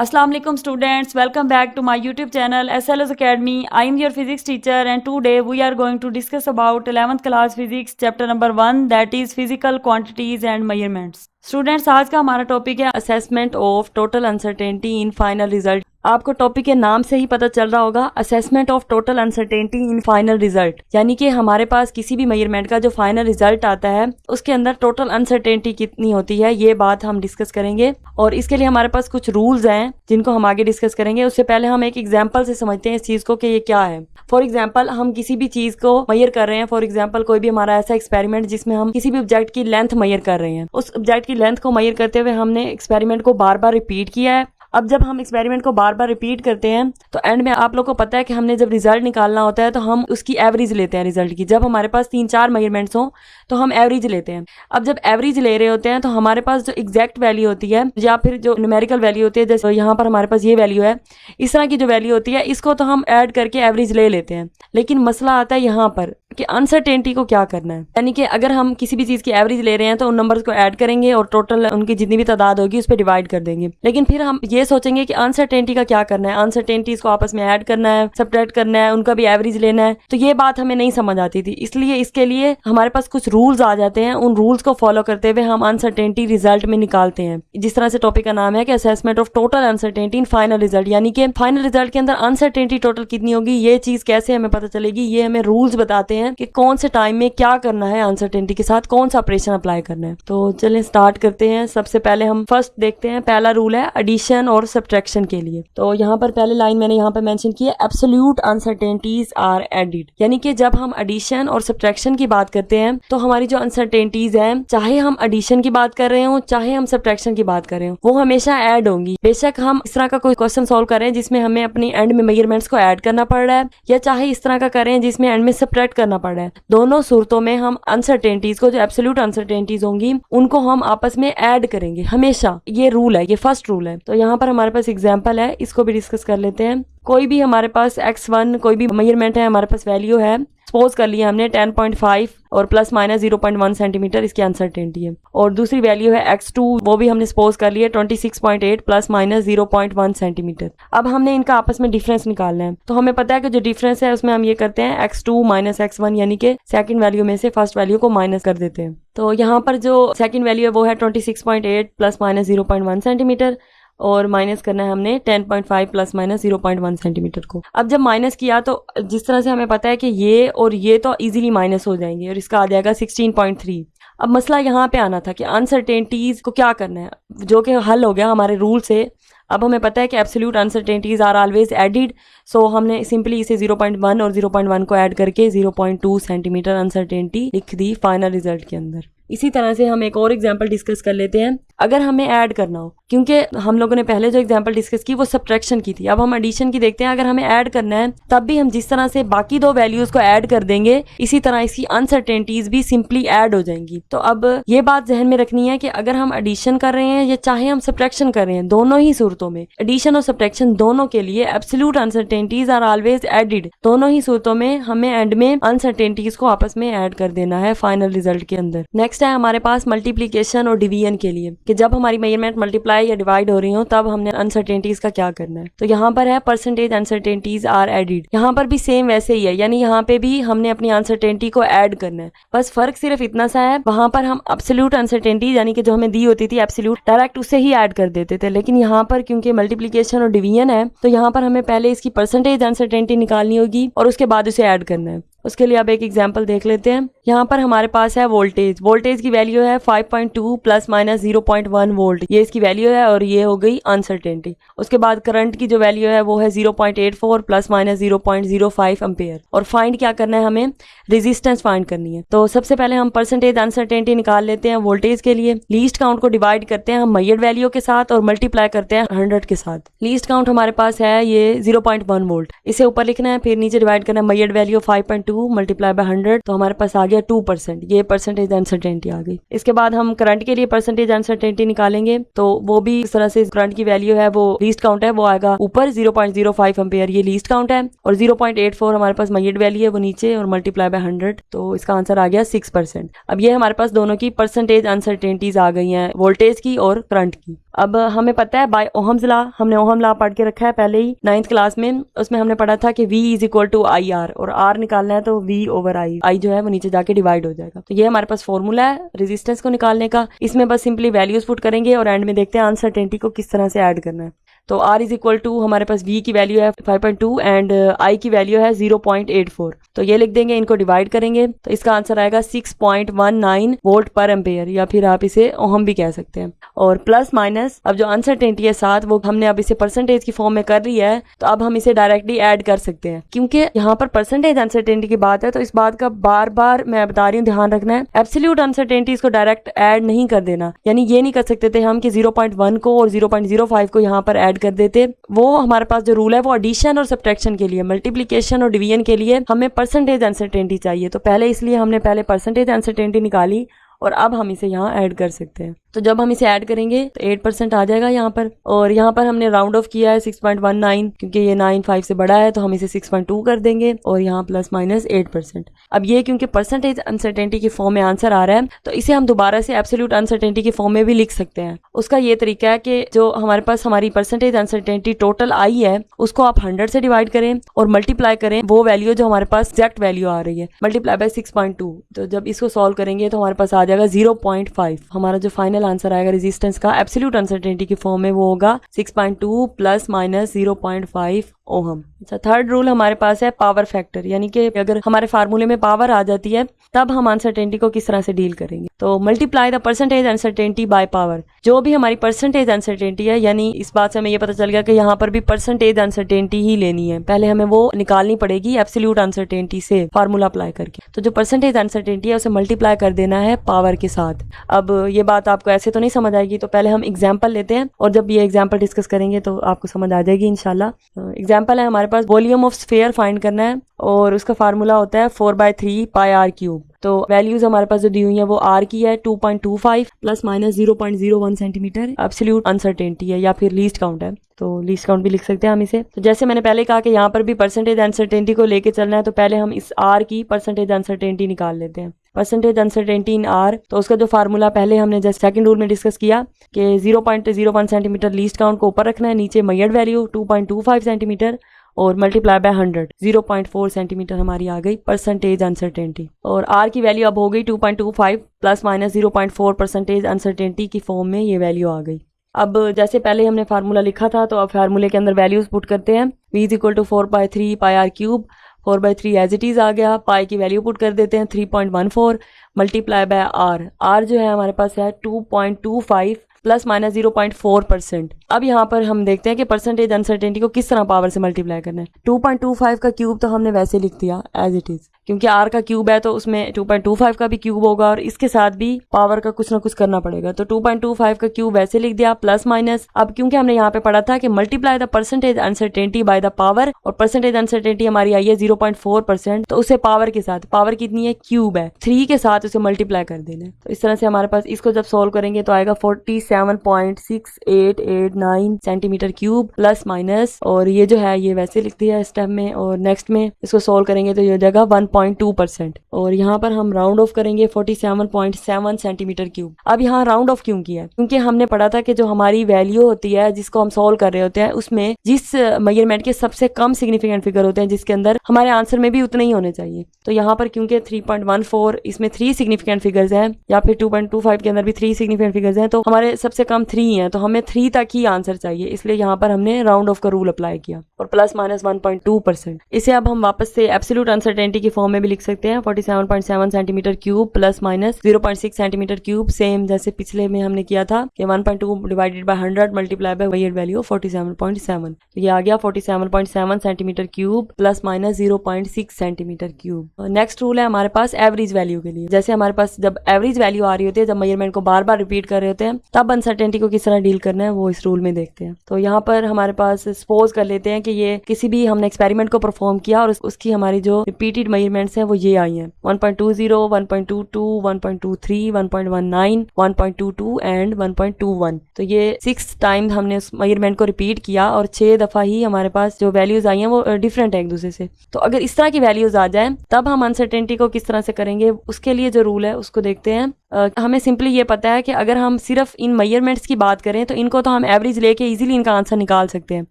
Assalamu alaikum students, welcome back to my YouTube channel SLS Academy. I am your physics teacher and today we are going to discuss about 11th class physics chapter number 1, that is physical quantities and measurements. Students, आज का हमारा topic है assessment of total uncertainty in final result. आपको topic के नाम से ही पता चल रहा होगा, assessment of total uncertainty in final result, यानी कि हमारे पास किसी भी मेजरमेंट का जो फाइनल रिजल्ट आता है उसके अंदर टोटल अनसर्टेनिटी कितनी होती है, ये बात हम डिस्कस करेंगे। और इसके लिए हमारे पास कुछ रूल्स हैं जिनको हम आगे डिस्कस करेंगे। उससे पहले हम एक एग्जाम्पल से समझते हैं इस चीज को कि ये क्या है। फॉर एग्जाम्पल, हम किसी भी चीज को मेजर कर रहे हैं। फॉर एग्जाम्पल, कोई भी हमारा ऐसा एक्सपेरिमेंट जिसमें हम किसी भी ऑब्जेक्ट की लेंथ मेजर कर रहे हैं, उस ऑब्जेक्ट की लेंथ को मेजर करते हुए हमने एक्सपेरिमेंट को बार बार रिपीट किया है। अब जब हम एक्सपेरिमेंट को बार बार रिपीट करते हैं तो एंड में आप लोग को पता है कि हमने जब रिजल्ट निकालना होता है तो हम उसकी एवरेज लेते हैं रिजल्ट की। जब हमारे पास 3-4 मेजरमेंट्स हो तो हम एवरेज लेते हैं। अब जब एवरेज ले रहे होते हैं तो हमारे पास जो एग्जैक्ट वैल्यू होती है या फिर जो न्यूमेरिकल वैल्यू होती है, जैसे यहाँ पर हमारे पास ये वैल्यू है, इस तरह की जो वैल्यू होती है इसको तो हम ऐड करके एवरेज ले लेते हैं। लेकिन मसला आता है यहाँ पर कि अनसर्टेनिटी को क्या करना है। यानी कि अगर हम किसी भी चीज की एवरेज ले रहे हैं तो उन नंबर्स को ऐड करेंगे और टोटल उनकी जितनी भी तादाद होगी उस पर डिवाइड कर देंगे। लेकिन फिर हम ये सोचेंगे कि अनसर्टेनिटी का क्या करना है, अनसर्टेनिटीज को आपस में ऐड करना है, सब्ट्रैक्ट करना है, उनका भी एवरेज लेना है। तो ये बात हमें नहीं समझ आती थी, इसलिए इसके लिए हमारे पास कुछ रूल्स आ जाते हैं। उन रूल्स को फॉलो करते हुए हम अनसर्टेनिटी रिजल्ट में निकालते हैं। जिस तरह से टॉपिक का नाम है कि assessment of total uncertainty in final result, यानी कि फाइनल रिजल्ट के अंदर अनसर्टेनिटी टोटल कितनी होगी, ये चीज कैसे हमें पता चलेगी, ये हमें रूल्स बताते हैं कि कौन से टाइम में क्या करना है, अनसर्टेनिटी के साथ कौन सा ऑपरेशन अप्लाई करना है। तो चलें स्टार्ट करते हैं। सबसे पहले हम फर्स्ट देखते हैं, पहला रूल है एडिशन और सब्ट्रैक्शन के लिए। तो यहाँ पर पहले लाइन मैंने यहाँ पर मेंशन की है, एब्सोल्यूट अनसर्टेनिटीज आर एडिड, यानी कि जब हम एडिशन और सब्ट्रैक्शन की बात करते हैं तो हमारी जो अनसर्टेनिटीज हैं, चाहे हम एडिशन की बात कर रहे हो चाहे हम सब्ट्रैक्शन की बात कर रहे हो, वो हमेशा ऐड होंगी। बेशक हम इस तरह का कोई क्वेश्चन सॉल्व कर रहे हैं जिसमें हमें अपनी एंड में मेजरमेंट्स को ऐड करना पड़ रहा है, या चाहे इस तरह का करें जिसमें एंड में सब्ट्रैक्ट करना पड़ रहा है, दोनों सूरतों में हम अनसर्टेनिटीज को, जो एब्सोल्यूट अनसर्टेनिटीज होंगी, उनको हम आपस में ऐड करेंगे हमेशा। ये रूल है, ये फर्स्ट रूल है। तो यहाँ पर हमारे पास एग्जांपल है, इसको भी डिस्कस कर लेते हैं। कोई भी हमारे पास x1 कोई भी मेजरमेंट है, हमारे पास वैल्यू है, सपोज कर लिया हमने 10.5 और प्लस माइनस 0.1 सेंटीमीटर इसकी अनसर्टेनिटी है। और दूसरी वैल्यू है x2, वो भी हमने सपोज कर लिया 26.8 प्लस माइनस 0.1 सेंटीमीटर। अब हमने इनका आपस में डिफरेंस निकालना है। तो हमें पता है कि जो डिफरेंस है उसमें हम ये करते हैं x2 माइनस x1, यानी कि सेकंड वैल्यू में से फर्स्ट वैल्यू को माइनस कर देते हैं। तो यहाँ पर जो सेकंड वैल्यू है वो है 26.8 प्लस माइनस 0.1 सेंटीमीटर, और माइनस करना है हमने 10.5 प्लस माइनस 0.1 सेंटीमीटर को। अब जब माइनस किया तो जिस तरह से हमें पता है कि ये और ये तो इजीली माइनस हो जाएंगे और इसका आ जाएगा 16.3। अब मसला यहाँ पे आना था कि अनसर्टेनिटीज को क्या करना है, जो कि हल हो गया हमारे रूल से। अब हमें पता है कि absolute uncertainties are always added, so हमने सिंपली इसे 0.1 और 0.1 को ऐड करके 0.2 सेंटीमीटर अनसर्टेनिटी लिख दी फाइनल रिजल्ट के अंदर। इसी तरह से हम एक और एग्जांपल डिस्कस कर लेते हैं, अगर हमें ऐड करना हो, क्योंकि हम लोगों ने पहले जो एग्जांपल डिस्कस की वो सब्ट्रैक्शन की थी। अब हम एडिशन की देखते हैं। अगर हमें ऐड करना है तब भी हम जिस तरह से बाकी दो वैल्यूज को ऐड कर देंगे, इसी तरह इसकी अनसर्टेनिटीज भी सिंपली ऐड हो जाएंगी। तो अब ये बात जहन में रखनी है कि अगर हम एडिशन कर रहे हैं या चाहे हम सब्ट्रैक्शन कर रहे हैं, दोनों ही सूरतों में, एडिशन और सब्ट्रैक्शन दोनों के लिए absolute uncertainties are always added. दोनों ही सूरतों में हमें एंड में अनसर्टेनिटीज को आपस में ऐड कर देना है फाइनल रिजल्ट के अंदर। नेक्स्ट है हमारे पास मल्टीप्लीकेशन और डिवीजन के लिए, कि जब हमारी मेजरमेंट मल्टीप्लाई या डिवाइड हो रही हो तब हमने अनसर्टेनिटीज का क्या करना है। तो यहाँ पर है परसेंटेज अनसर्टेनिटीज आर एडिड। यहाँ पर भी सेम वैसे ही है, यानी यहाँ पे भी हमने अपनी अनसर्टेनिटी को ऐड करना है। बस फर्क सिर्फ इतना सा है, वहां पर हम एब्सोल्यूट अनसर्टेनिटी यानी कि जो हमें दी होती थी एब्सोल्यूट, डायरेक्ट उसे ही ऐड कर देते थे। लेकिन यहाँ पर क्योंकि मल्टीप्लीकेशन और डिवीजन है तो यहाँ पर हमें पहले इसकी परसेंटेज अनसर्टेनिटी निकालनी होगी और उसके बाद उसे ऐड करना है। उसके लिए अब एक एग्जांपल देख लेते हैं। यहाँ पर हमारे पास है वोल्टेज की वैल्यू है 5.2 प्लस माइनस 0.1 वोल्ट, ये इसकी वैल्यू है और ये हो गई अनसर्टेनिटी। उसके बाद करंट की जो वैल्यू है वो है 0.84 प्लस माइनस 0.05 एम्पेयर। और फाइंड क्या करना है, हमें रेजिस्टेंस फाइंड करनी है। तो सबसे पहले हम परसेंटेज अनसर्टेनिटी निकाल लेते हैं वोल्टेज के लिए। लीस्ट काउंट को डिवाइड करते हैं हम मेजर्ड वैल्यू के साथ और मल्टीप्लाई करते हैं 100 के साथ। लीस्ट काउंट हमारे पास है ये 0.1 वोल्ट, इसे ऊपर लिखना है, फिर नीचे डिवाइड करना है मेजर्ड वैल्यू 5.2 0.2 मल्टीप्लाई बाय 100 तो हमारे पास आ गया 2%। ये परसेंटेज अनसर्टेनिटी आ गई। इसके बाद हम करंट के लिए परसेंटेज अनसर्टेनिटी निकालेंगे, तो वो भी इस तरह से करंट की वैल्यू है वो लीस्ट काउंट है, वो आएगा ऊपर 0.05 एम्पेयर, ये लीस्ट काउंट है, और 0.84 हमारे पास मैयर्ड वैल्यू है वो नीचे, और मल्टीप्लाई बाय 100 तो इसका आंसर आ गया 6%। अब ये हमारे पास दोनों की परसेंटेज अनसर्टेनिटीज आ गई हैं, वोल्टेज की और करंट की। अब हमें पता है बाय ओहम्स लॉ, हमने ओहम लॉ पढ़ के रखा है पहले ही 9th क्लास में। उसमें हमने पढ़ा था कि V is equal to I R, और R निकालना है तो V ओवर आई जो है वो नीचे जाके डिवाइड हो जाएगा। तो ये हमारे पास फॉर्मूला है रेजिस्टेंस को निकालने का। इसमें बस सिंपली वैल्यूज पुट करेंगे और एंड में देखते हैं अनसर्टेनिटी को किस तरह से ऐड करना है। तो R इज इक्वल टू हमारे पास V की वैल्यू है 5.2 एंड I की वैल्यू है 0.84। तो ये लिख देंगे, इनको डिवाइड करेंगे तो इसका आंसर आएगा 6.19 वोल्ट पर एम्पेयर, या फिर आप इसे ओहम भी कह सकते हैं। और प्लस माइनस, अब जो अनसर्टेनिटी है साथ, वो हमने अब इसे परसेंटेज की फॉर्म में कर रही है, तो अब हम इसे डायरेक्टली ऐड कर सकते हैं। क्योंकि यहाँ पर परसेंटेज अनसर्टेनिटी की बात है तो इस बात का बार बार मैं बता रही हूँ, ध्यान रखना है। एब्सोल्यूट अनसर्टेनिटी इसको डायरेक्ट ऐड नहीं कर देना, यानी ये नहीं कर सकते थे हम कि 0.1 को और 0.05 को यहाँ पर ऐड कर देते। वो हमारे पास जो रूल है वो एडिशन और सब्ट्रैक्शन के लिए, मल्टीप्लिकेशन और डिवीजन के लिए हमें परसेंटेज अनसर्टेनिटी चाहिए। तो पहले इसलिए हमने पहले परसेंटेज अनसर्टेनिटी निकाली और अब हम इसे यहाँ ऐड कर सकते हैं। तो जब हम इसे ऐड करेंगे तो 8% आ जाएगा यहाँ पर, और यहाँ पर हमने राउंड ऑफ किया है 6.19, क्योंकि ये 9.5 से बड़ा है तो हम इसे 6.2 कर देंगे, और यहाँ प्लस माइनस 8%। अब ये क्योंकि परसेंटेज अनसर्टेनिटी की फॉर्म में आंसर आ रहा है तो इसे हम दोबारा से एब्सोल्यूट अनसर्टेनिटी की फॉर्म में भी लिख सकते हैं। उसका ये तरीका है कि जो हमारे पास हमारी परसेंटेज अनसर्टेनिटी टोटल आई है उसको आप 100 से डिवाइड करें और मल्टीप्लाई करें वो वैल्यू जो हमारे पास एग्जैक्ट वैल्यू आ रही है, मल्टीप्लाई बाय 6.2। तो जब इसको सॉल्व करेंगे तो हमारे पास आ जाएगा 0.5। हमारा जो फाइनल आंसर आएगा रेजिस्टेंस का एब्सोल्यूट अनसर्टेनिटी की फॉर्म में वो होगा 6.2 प्लस माइनस 0.5 ओहम। अच्छा, थर्ड रूल हमारे पास है पावर फैक्टर, यानी कि अगर हमारे फार्मूले में पावर आ जाती है तब हम अनसर्टेनिटी को किस तरह से डील करेंगे। तो multiply the percentage uncertainty by power, जो भी हमारी परसेंटेज अनसर्टेनिटी है, यानी इस बात से हमें ये पता चल गया कि यहाँ पर भी परसेंटेज अनसर्टेनिटी ही लेनी है, पहले हमें वो निकालनी पड़ेगी एब्सोल्यूट अनसर्टेनिटी से फार्मूला अप्लाई करके। तो जो परसेंटेज अनसर्टेनिटी है उसे मल्टीप्लाई कर देना है पावर के साथ। अब ये बात आपको ऐसे तो नहीं समझ आएगी, तो पहले हम एग्जाम्पल लेते हैं और जब ये एग्जाम्पल डिस्कस करेंगे तो आपको समझ आ जाएगी इंशाल्लाह। एग्जाम्पल है हमारे पास वॉल्यूम ऑफ स्फीयर फाइंड करना है और उसका फार्मूला होता है 4/3 पाई आर क्यूब। तो वैल्यूज हमारे पास जो दी हुई है वो आर की है 2.25 plus minus 0.01 centimetre, absolute uncertainty है या फिर लीस्ट काउंट है, तो लीस्ट काउंट भी लिख सकते हैं हम इसे। तो जैसे मैंने पहले कहा कि यहाँ पर भी परसेंटेज अनसर्टेनिटी को लेके चलना है, तो पहले हम इस आर की परसेंटेज अनसर्टेनिटी निकाल लेते हैं। परसेंटेज अनसर्टेनिटी इन आर, तो उसका जो फार्मूला पहले हमने जैसे सेकंड रूल में डिस्कस किया कि 0.01 सेंटीमीटर लीस्ट काउंट को ऊपर रखना है, नीचे मैयर्ड वैल्यू 2.25 सेंटीमीटर और मल्टीप्लाई बाय 100, 0.4 सेंटीमीटर हमारी आ गई परसेंटेज अनसर्टेनिटी। और आर की वैल्यू अब हो गई 2.25 प्लस माइनस 0.4 परसेंटेज अनसर्टेनिटी की फॉर्म में ये वैल्यू आ गई। अब जैसे पहले हमने फार्मूला लिखा था तो अब फार्मूले के अंदर वैल्यूज पुट करते हैं। V is equal to 4/3 pi r cube, 4/3 as it is आ गया, पाई की वैल्यू पुट कर देते हैं 3.14 मल्टीप्लाई बाय आर। आर जो है हमारे पास है 2.25 प्लस माइनस 0.4%। अब यहाँ पर हम देखते हैं कि परसेंटेज अनसर्टेनिटी को किस तरह पावर से मल्टीप्लाई करना है। 2.25 का क्यूब तो हमने वैसे लिख दिया एज इट इज, क्योंकि आर का क्यूब है तो उसमें 2.25 का भी क्यूब होगा और इसके साथ भी पावर का कुछ ना कुछ करना पड़ेगा। तो 2.25 का क्यूब वैसे लिख दिया प्लस माइनस। अब क्योंकि हमने यहाँ पे पढ़ा था कि multiply the percentage uncertainty by the power, और परसेंटेज अनसर्टेनिटी हमारी आई है 0.4%, तो उसे पावर के साथ, पावर कितनी है क्यूब है 3 के साथ उसे मल्टीप्लाई कर देना है। तो इस तरह से हमारे पास इसको जब सोल्व करेंगे तो आएगा 47.6889 सेंटीमीटर क्यूब प्लस माइनस, और ये जो है ये वैसे लिख दिया स्टेप में, और नेक्स्ट में इसको सोल्व करेंगे तो ये हो जाएगा 1.2%, और यहाँ पर हम राउंड ऑफ करेंगे 47.7 सेंटीमीटर क्यूब। अब यहाँ राउंड ऑफ क्यों किया, क्योंकि हमने पढ़ा था कि जो हमारी वैल्यू होती है जिसको हम सोल्व कर रहे होते हैं उसमें जिस मेजरमेंट के सबसे कम सिग्निफिकेंट फिगर होते हैं जिसके अंदर हमारे आंसर में भी उतने ही होने चाहिए। तो यहाँ पर क्योंकि 3.14 इसमें 3 सिग्निफिकेंट फिगर्स हैं, या फिर 2.25 के अंदर भी 3 सिग्निफिकेंट फिगर्स हैं, तो हमारे सबसे कम 3 हैं, तो हमें 3 तक ही आंसर चाहिए, इसलिए यहाँ पर हमने राउंड ऑफ का रूल अप्लाई किया और प्लस माइनस 1.2%। इसे अब हम वापस से एब्सोल्यूट अनसर्टेनिटी की फॉर्म में भी लिख सकते हैं 47.7 centimetre cube plus minus 0.6 centimetre cube, same जैसे पिछले में हमने किया था कि 1.2 divided by 100 multiply by variable value 47.7, तो ये आ गया 47.7 centimetre cube plus minus 0.6 centimetre cube. Next rule है हमारे पास एवरेज वैल्यू के लिए। जैसे हमारे पास जब एवरेज वैल्यू आ रही होती है, जब मेजरमेंट को बार बार रिपीट कर रहे होते हैं, तब अनसर्टेनिटी को किस तरह डील करना है वो इस रूल में देखते हैं। तो यहाँ पर हमारे पास सपोज कर लेते हैं कि ये किसी भी हमने एक्सपेरिमेंट को परफॉर्म किया और उसकी हमारी जो रिपीटेड मेजरमेंट्स हैं वो ये आई हैं 1.20, 1.22, 1.23, 1.19, 1.22 एंड 1.21। तो ये 6 टाइम्स हमने उस मेजरमेंट को रिपीट किया और 6 दफ़ा ही हमारे पास जो वैल्यूज़ आई हैं वो डिफरेंट है एक दूसरे से। तो अगर इस तरह की वैल्यूज़ आ जाए तब हम अनसर्टेनिटी को किस तरह से करेंगे, उसके लिए जो रूल है उसको देखते हैं। हमें सिंपली ये पता है कि अगर हम सिर्फ इन मेजरमेंट्स की बात करें तो इनको तो हम एवरेज लेके इजीली इनका आंसर निकाल सकते हैं,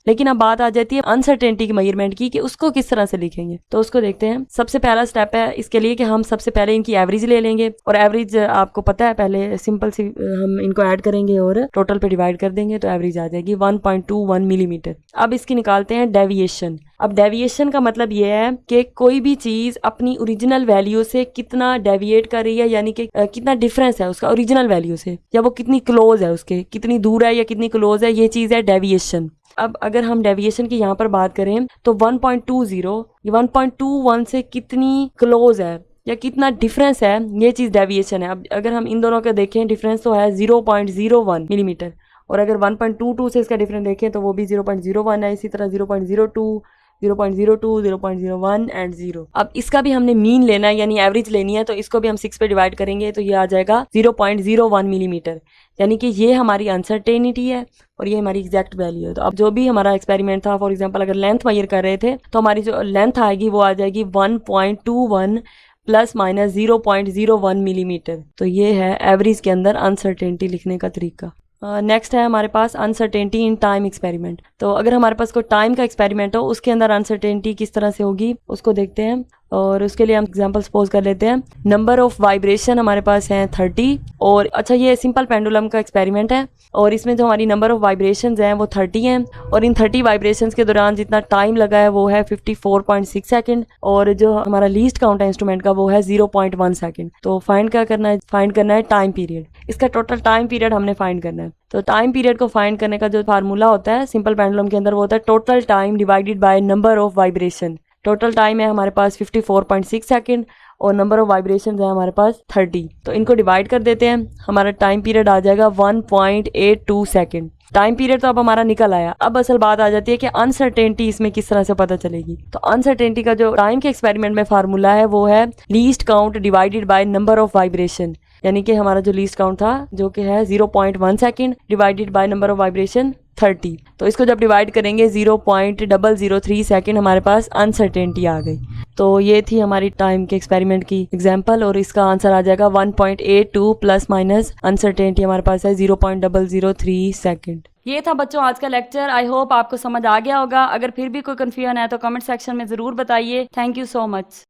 लेकिन अब बात आ जाती है अनसर्टेनिटी की मेजरमेंट की कि उसको किस तरह से लिखेंगे। तो उसको देखते हैं। सबसे पहला स्टेप है इसके लिए कि हम सबसे पहले इनकी एवरेज ले लेंगे, और एवरेज आपको पता है पहले सिंपल सी हम इनको ऐड करेंगे और टोटल पे डिवाइड कर देंगे तो एवरेज आ जाएगी 1.21 मिलीमीटर। अब इसकी निकालते हैं डेविएशन। अब डेविएशन का मतलब ये है कि कोई भी चीज अपनी ओरिजिनल वैल्यू से कितना डेविएट कर रही है, यानी कि कितना डिफरेंस है उसका ओरिजिनल वैल्यू से, या वो कितनी क्लोज है उसके, कितनी दूर है या कितनी क्लोज है, ये चीज है डेविएशन। अब अगर हम डेविएशन की यहाँ पर बात करें तो 1.20 ये 1.21 से कितनी क्लोज है या कितना डिफरेंस है, ये चीज डेविएशन है। अब अगर हम इन दोनों का देखें डिफरेंस तो है 0.01 मिलीमीटर, और अगर 1.22 से इसका डिफरेंस देखें तो वो भी 0.01 है। इसी तरह 0.02, 0.02, 0.01 एंड 0। अब इसका भी हमने मीन लेना है यानी एवरेज लेनी है, तो इसको भी हम 6 पे डिवाइड करेंगे तो ये आ जाएगा 0.01 मिलीमीटर, यानी कि ये हमारी अनसर्टेनिटी है और ये हमारी एग्जैक्ट वैल्यू है। तो अब जो भी हमारा एक्सपेरिमेंट था, फॉर एग्जांपल अगर लेंथ मेजर कर रहे थे तो हमारी जो लेंथ आएगी वो आ जाएगी 1.21 प्लस माइनस 0.01 मिलीमीटर। तो ये है एवरेज के अंदर अनसर्टेनिटी लिखने का तरीका। नेक्स्ट है हमारे पास अनसर्टेनिटी इन टाइम एक्सपेरिमेंट। तो अगर हमारे पास कोई टाइम का एक्सपेरिमेंट हो उसके अंदर अनसर्टेनिटी किस तरह से होगी उसको देखते हैं, और उसके लिए हम एग्जांपल सपोज कर लेते हैं। नंबर ऑफ वाइब्रेशन हमारे पास है 30, और अच्छा ये सिंपल पेंडुलम का एक्सपेरिमेंट है और इसमें जो हमारी नंबर ऑफ वाइब्रेशंस हैं वो 30 हैं, और इन 30 वाइब्रेशंस के दौरान जितना टाइम लगा है वो है 54.6 सेकंड, और जो हमारा लीस्ट काउंट है इंस्ट्रूमेंट का वो है 0.1 सेकंड। तो फाइंड क्या करना है, फाइंड करना है टाइम पीरियड। इसका टोटल टाइम पीरियड हमने फाइंड करना है। तो टाइम पीरियड को फाइंड करने का जो फार्मूला होता है सिंपल पेंडुलम के अंदर वो होता है total time divided by number of vibration. Total time है हमारे पास 54.6 सेकंड और नंबर ऑफ वाइब्रेशन है हमारे पास 30। तो इनको डिवाइड कर देते हैं, हमारा टाइम पीरियड आ जाएगा 1.82 सेकंड। टाइम पीरियड तो अब हमारा निकल आया। अब असल बात आ जाती है कि अनसर्टेनिटी इसमें किस तरह से पता चलेगी। तो अनसर्टेनिटी का जो टाइम के एक्सपेरिमेंट में फार्मूला है वो है least count divided by number of vibration, यानी कि हमारा जो लीस्ट काउंट था जो कि है 0.1 second divided by number of vibration 30। तो इसको जब डिवाइड करेंगे 0.003 सेकंड हमारे पास अनसर्टेनिटी आ गई। तो ये थी हमारी टाइम के एक्सपेरिमेंट की एग्जांपल, और इसका आंसर आ जाएगा 1.82 प्लस माइनस अनसर्टेनिटी हमारे पास है 0.003 सेकंड। ये था बच्चों आज का लेक्चर। आई होप आपको समझ आ गया होगा। अगर फिर भी कोई कंफ्यूजन है तो कमेंट सेक्शन में ज़रूर बताइए। Thank you so much.